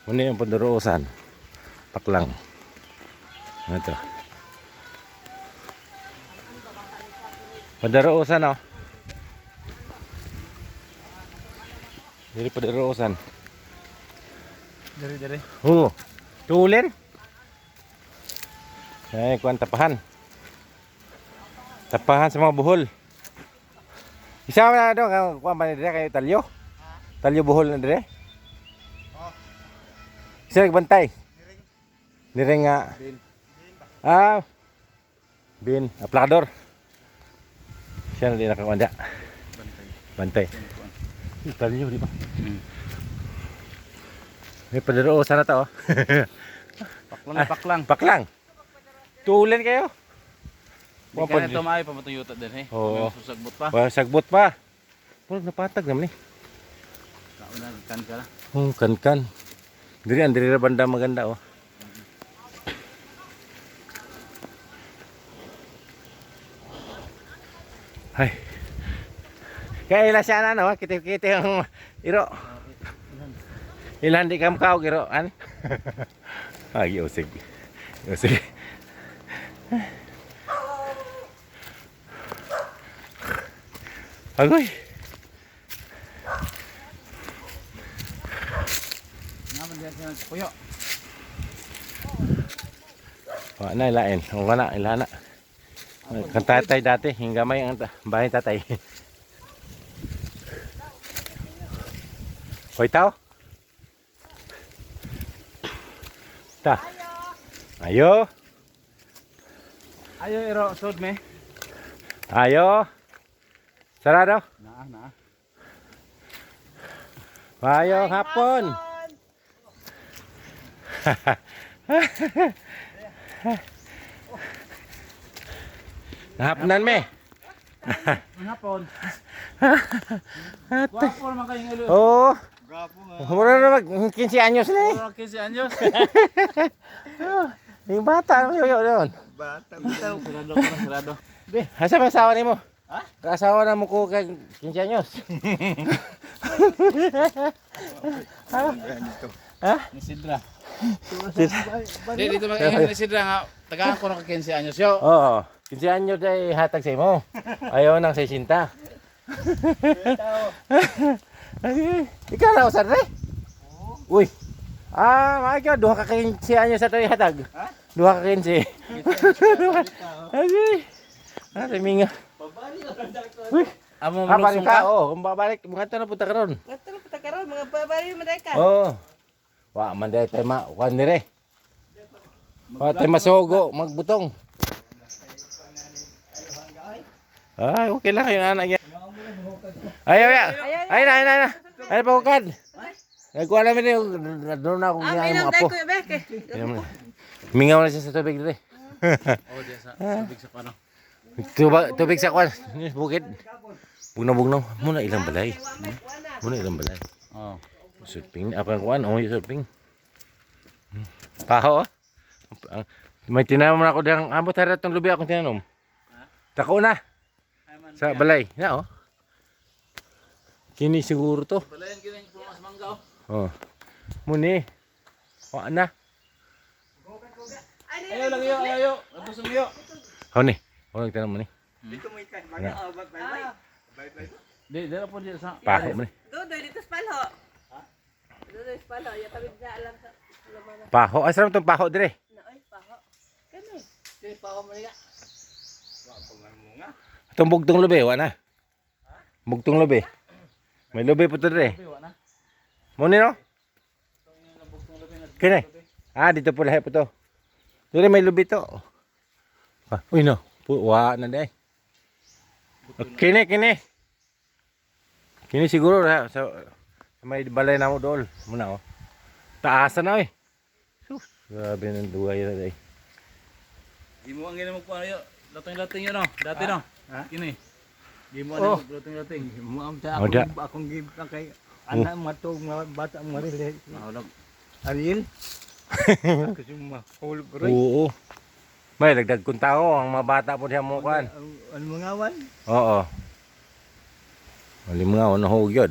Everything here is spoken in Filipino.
Muna yung Pandaruusan. Paklang. Ano ito? Pandaruusan oh. Dari Pandaruusan. Dari. Oo. Tulin. Ay, kuan tapahan. Tapahan sa mga buhol. Isa na daw kuan ba dire kay talyo? Talyo buhol na dire? Oh. Isa nagbantay. Niring nga. Bin, aplador. Siya na din nakakanda. Bantay. Talyo di ba? May padaro sana to. Paklang. Paklang. Tuulan kayo. Di ka na tumayo pa matuyutot din eh. Oo. Susagbot pa. Wala sagbot pa. Puro napatag naman eh. Kauna kan ka na. Kan. Diri banda maganda oh. Hay. Kaya ila siya na no, kita yung iro. Ilan di kam kau iro an. Ay usig. Agoy. Naman diyan sa puyo. Wala na ilain. Wala ilana. Kan tatay dati hingga may ang bahay tatay. Hoy tao. Ta. Ayo. Ayo iro sud me. Ayo. Sarado. Naa. Ayo hapon. Nahaponan me. Hapon. Ate. Guwapo naman kayong ulo. Oh. Guwapo nga. Mura na mag 15 anyos na eh. Puro 15 anyos. Yung bata ano yoyo doon. Bata bitaw. Sarado. Asa may asawa nimo? Ha? Kasawa na mo ko kay 15 anyos. Ha? Ni Sidra. Dito mag-ingat ni Sidra nga. Tagaan ko na ka 15 anyos yo. Oo. 15 anyos ay hatag sa imo. Ayaw nang 60. Ikaw na usad re? Uy. Maki ka duha ka 15 anyos sa tayo hatag. Ha? Duha ka 15. Ay. Minga. Uy. Amo Balik mulungsong ka. ka. Oh, babalik mga tanong punta karon. Ngato na pata karon mga babari madaykan. Oo. Wa man day tay ma kuan dire. Wa tay masugo magbutong. Ay, okay lang yung anak niya. Ayaw ya. Ay na. Ay pagkad. Ay kuha namin yung doon na akong ginaan Minang mo day apo. ko beke. Mingaw na siya sa tubig dire. Oh, diya sa tubig sa pano. Tubig sa kwan. Bukid. Bugnaw. Muna ilang balay. Oh. Surfing. Apa kuan? Oh, surfing. Paho. May tinamon ako diyang ambot harat ng lubi akong tinanom. Tako na. Sa balay. Na oh. Kini siguro to. Balayan kini pumas mangga. Oh. Muni. Wa na. Ayo lang yo, ayo. Ato sa yo. How ni? Oh, nagtanong mo ni. Dito mo ikay. Bye. Di, dala po diya sa Paho mo ni. Dodoy dito sa palho. Ha? Dodoy sa palho, ya tawid na alam sa laman. Paho. Asram tong paho dire. Na oy paho. Kani. Di pa ako maniga. Itong bugtong lubi, wa na. Bugtong lubi. May lubi po to dire. Biwa na. Muni no? Kini. Dito po lahi po to. Dire may lubi to. Uy no. Wa na day. Kini. Kini siguro sa may balay na mo dool. Muna oh. Taasan na eh. Sus, grabe ng duway na day. Di mo ang ginamog po yo. Lating yo no. Dati no. Ha? Kini. Di mo Oh. ang lating. Mo am Oh, da. akong give ka kay anak matog mga bata mga rin. Mahulog. Ariel. Kasi mahulog ko rin. Oo. May dagdag kung tao ang mga bata po siya mukuan. Ano mga wan? Oo. Wali mga unahog yun.